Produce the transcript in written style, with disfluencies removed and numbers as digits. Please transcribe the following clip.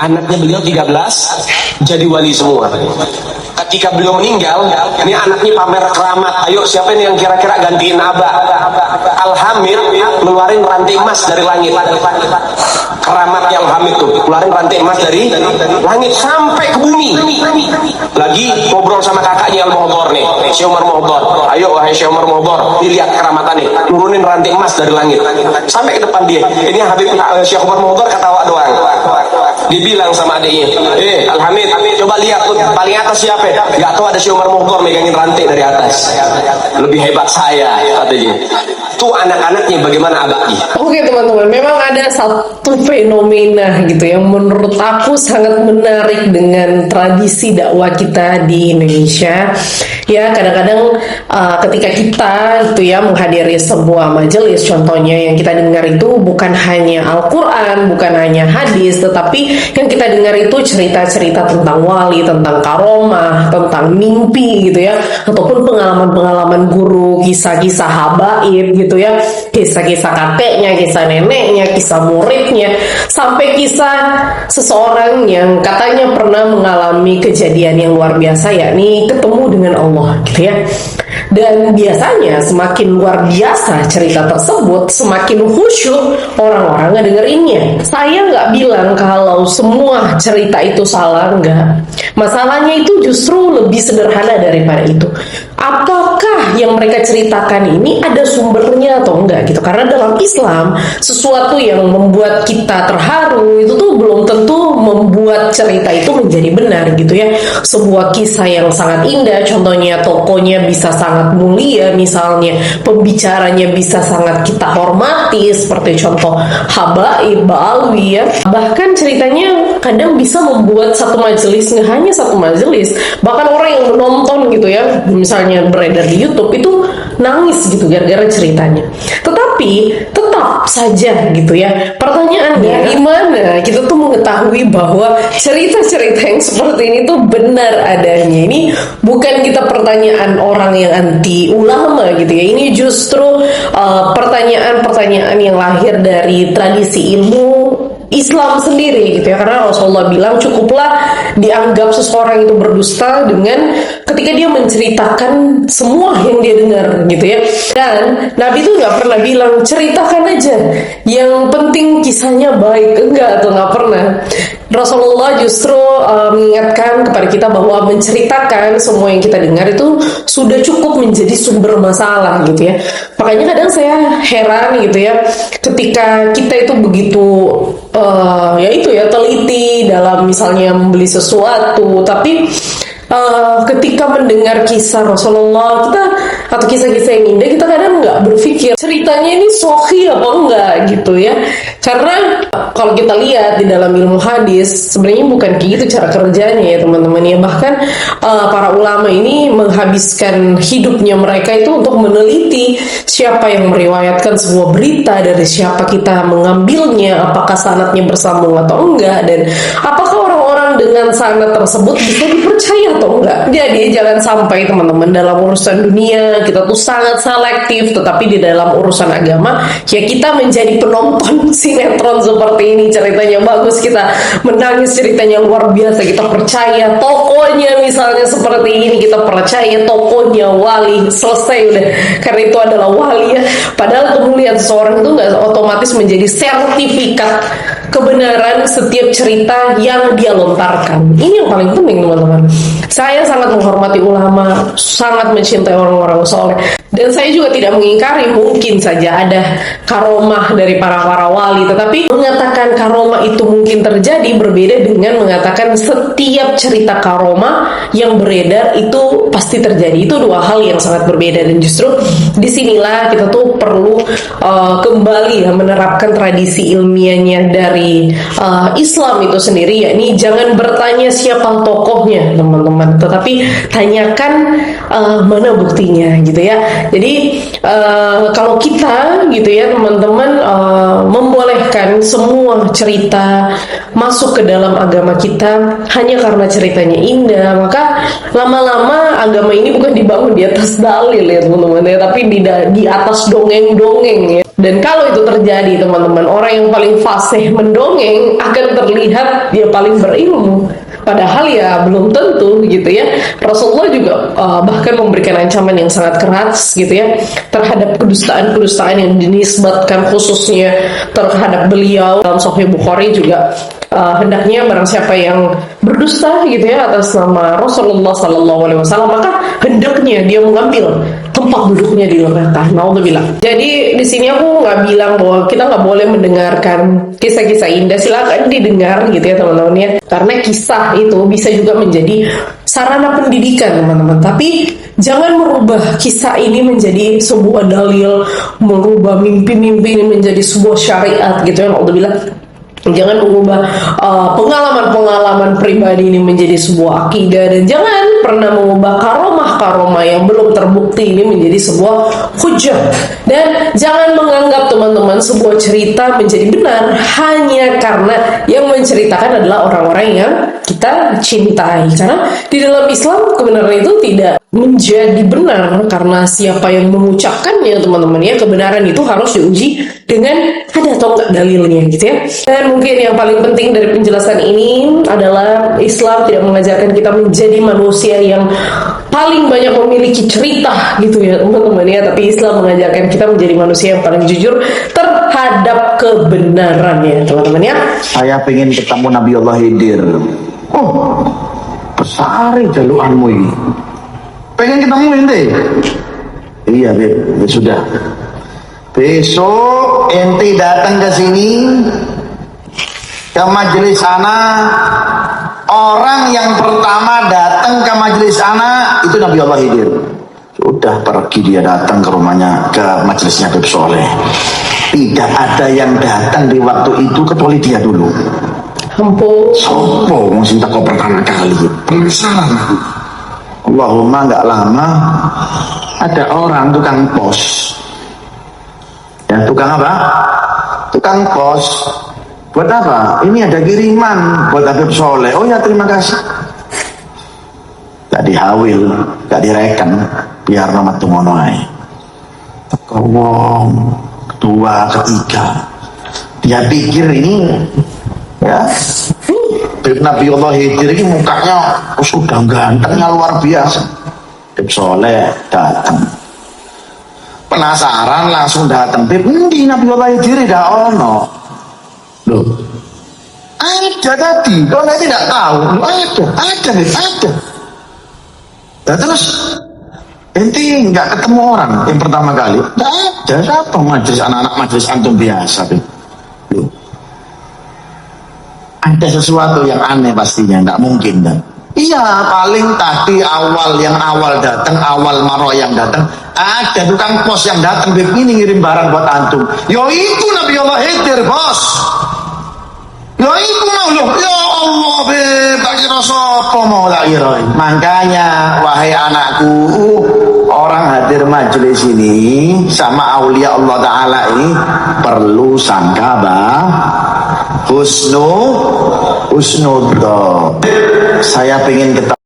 Anaknya beliau 13 jadi wali semua. Ketika beliau meninggal, ini anaknya pamer keramat. Ayo siapa ini yang kira-kira gantiin Abah? Al-Hamid ngeluarin rantai emas dari langit. Keramatnya Al-Hamid tuh keluarin rantai emas dari langit sampai ke bumi. Lagi ngobrol sama kakaknya Al-Muhdhar nih, Syekh Umar Muhdhar. Ayo wahai Syekh Umar Muhdhar, dilihat keramatannya, turunin rantai emas dari langit sampai ke depan dia. Ini Habib Syekh Umar Muhdhar ketawa doang. Dibilang sama adiknya, Al-Hamid, coba lihat tuh paling atas siapa? Gak tahu, ada Syekh Umar Muhdhar megangin rantai dari atas. Lebih hebat saya, katanya. Tuh anak-anaknya bagaimana abahnya. Oke teman-teman, memang ada satu fenomena gitu yang menurut aku sangat menarik dengan tradisi dakwah kita di Indonesia. Ya kadang-kadang ketika kita gitu ya menghadiri sebuah majelis, contohnya yang kita dengar itu bukan hanya Al-Quran, bukan hanya hadis, tetapi yang kita dengar itu cerita-cerita tentang wali, tentang karomah, tentang mimpi gitu ya, ataupun pengalaman-pengalaman guru, kisah-kisah habaib gitu ya, kisah-kisah kakeknya, kisah neneknya, kisah muridnya, sampai kisah seseorang yang katanya pernah mengalami kejadian yang luar biasa, yakni ketemu dengan Allah gitu ya. Dan biasanya semakin luar biasa cerita tersebut, semakin khusyuk orang-orang ngedengerinnya. Saya nggak bilang kalau semua cerita itu salah, enggak. Masalahnya itu justru lebih sederhana daripada itu. Apakah yang mereka ceritakan ini ada sumbernya atau enggak gitu? Karena dalam Islam, sesuatu yang membuat kita terharu itu tuh belum tentu membuat cerita itu menjadi benar gitu ya. Sebuah kisah yang sangat indah, contohnya tokohnya bisa sangat mulia, misalnya pembicaranya bisa sangat kita hormati, seperti contoh Habaib, Ba'alwi ya. Bahkan ceritanya kadang bisa membuat satu majelis, nggak hanya satu majelis, bahkan orang yang menonton gitu ya, misalnya beredar di YouTube itu nangis gitu gara-gara ceritanya. Tetapi tetap saja gitu ya, pertanyaannya gimana kita tuh mengetahui bahwa cerita-cerita yang seperti ini tuh benar adanya. Ini bukan kita pertanyaan orang yang anti ulama gitu ya, ini justru pertanyaan-pertanyaan yang lahir dari tradisi ilmu Islam sendiri gitu ya, karena Rasulullah bilang cukuplah dianggap seseorang itu berdusta dengan ketika dia menceritakan semua yang dia dengar gitu ya. Dan Nabi itu nggak pernah bilang ceritakan aja, yang penting kisahnya baik, enggak, atau nggak pernah. Rasulullah justru mengingatkan kepada kita bahwa menceritakan semua yang kita dengar itu sudah cukup menjadi sumber masalah gitu ya. Makanya kadang saya heran gitu ya, ketika kita itu begitu teliti dalam misalnya membeli sesuatu, tapi ketika mendengar kisah Rasulullah kita atau kisah-kisah yang indah, kita kadang nggak berpikir ceritanya ini sahih apa enggak gitu ya. Karena kalau kita lihat di dalam ilmu hadis sebenarnya bukan gitu cara kerjanya ya teman-teman ya. Bahkan para ulama ini menghabiskan hidupnya mereka itu untuk meneliti siapa yang meriwayatkan sebuah berita, dari siapa kita mengambilnya, apakah sanadnya bersambung atau enggak, dan apakah orang-orang dengan sanad tersebut bisa dipercaya atau enggak. Jadi jangan sampai teman-teman dalam urusan dunia kita tuh sangat selektif, tetapi di dalam urusan agama ya kita menjadi penonton sinetron seperti ini, ceritanya bagus, kita menangis, ceritanya luar biasa, kita percaya tokohnya misalnya seperti ini, kita percaya tokohnya wali, selesai udah, karena itu adalah wali ya. Padahal kemuliaan seseorang itu nggak otomatis menjadi sertifikat kebenaran setiap cerita yang dia lontarkan. Ini yang paling penting teman-teman. Saya sangat menghormati ulama, sangat mencintai orang-orang soleh, dan saya juga tidak mengingkari mungkin saja ada karomah dari para wali, tetapi mengatakan karomah itu mungkin terjadi berbeda dengan mengatakan setiap cerita karomah yang beredar itu pasti terjadi. Itu dua hal yang sangat berbeda, dan justru disinilah kita tuh perlu kembali ya menerapkan tradisi ilmiahnya dari Islam itu sendiri, yakni jangan bertanya siapa tokohnya teman-teman, tetapi tanyakan mana buktinya gitu ya. Jadi kalau kita gitu ya teman-teman membolehkan semua cerita masuk ke dalam agama kita hanya karena ceritanya indah, maka lama-lama agama ini bukan dibangun di atas dalil ya teman-teman ya, tapi di atas dongeng-dongeng ya. Dan kalau itu terjadi teman-teman, orang yang paling fasih mendongeng akan terlihat dia paling berilmu. Padahal ya belum tentu gitu ya. Rasulullah juga bahkan memberikan ancaman yang sangat keras gitu ya terhadap kedustaan-kedustaan yang dinisbatkan khususnya terhadap beliau. Dalam Sahih Bukhari juga hendaknya barang siapa yang berdusta gitu ya atas nama Rasulullah Sallallahu Alaihi Wasallam, maka hendaknya dia mengambil tempat duduknya di neraka. Naudzubillah. Jadi di sini aku nggak bilang bahwa kita nggak boleh mendengarkan kisah-kisah indah, silakan didengar gitu ya teman-teman ya, karena kisah itu bisa juga menjadi sarana pendidikan teman-teman. Tapi jangan merubah kisah ini menjadi sebuah dalil, merubah mimpi-mimpi ini menjadi sebuah syariat gitu ya. Naudzubillah. Jangan mengubah pengalaman-pengalaman pribadi ini menjadi sebuah akidah, dan jangan pernah mengubah karomah-karomah yang belum terbukti ini menjadi sebuah hujah. Dan jangan menganggap teman-teman sebuah cerita menjadi benar hanya karena yang menceritakan adalah orang-orang yang kita cintai. Karena di dalam Islam kebenaran itu tidak menjadi benar karena siapa yang mengucapkannya teman-teman ya. Kebenaran itu harus diuji dengan ada atau enggak dalilnya gitu ya. Dan mungkin yang paling penting dari penjelasan ini adalah Islam tidak mengajarkan kita menjadi manusia yang paling banyak memiliki cerita gitu ya teman-teman ya, tapi Islam mengajarkan kita menjadi manusia yang paling jujur terhadap kebenaran ya teman-teman ya. Saya pengen ketemu Nabi Allah Khidir. Oh, besar jaluanmu ini. Pengen ketemu ente? Iya, Beb. Ya sudah. Besok ente datang ke sini ke majelis sana. Orang yang pertama datang ke majelis sana itu Nabi Allah Khidir. Sudah pergi dia datang ke rumahnya, ke majelisnya Habib Soleh. Tidak ada yang datang di waktu itu kecuali dia dulu. Sopo mesti tak pertama kali. Penasaran aku. Allahumma nggak lama ada orang tukang pos. Ya, tukang apa? Tukang pos. Buat apa? Ini ada kiriman buat Habib Soleh. Oh ya, terima kasih. Gak dihawil, gak direken, biar nama tumonoi. Tekowong, kedua, ketiga. Dia pikir ini, ya, Nabi Allah Khidir ini mukanya sudah gantengnya luar biasa. Habib Soleh datang. Penasaran langsung datang. Ini Nabi Allah Khidir dah ono. Loh, ada tadi. Kau nanti tidak tahu. Loh, ada. Dan terus ente nggak ketemu orang yang pertama kali. Nggak ada. Siapa majelis anak-anak majelis antum biasa? Loh, ada sesuatu yang aneh pastinya. Nggak mungkin kan? Iya, paling tadi yang awal datang, awal maro yang datang, ada tukang pos yang datang begini ngirim barang buat antum. Yo itu Nabi Allah Khidir, bos. Yo itu mau loh. Ya Allah, tak kira sapa mau tak kira. Makanya wahai anakku, orang hadir majelis ini sama aulia Allah Ta'ala ini perlu sangka husnudzon. Saya pengen ketahui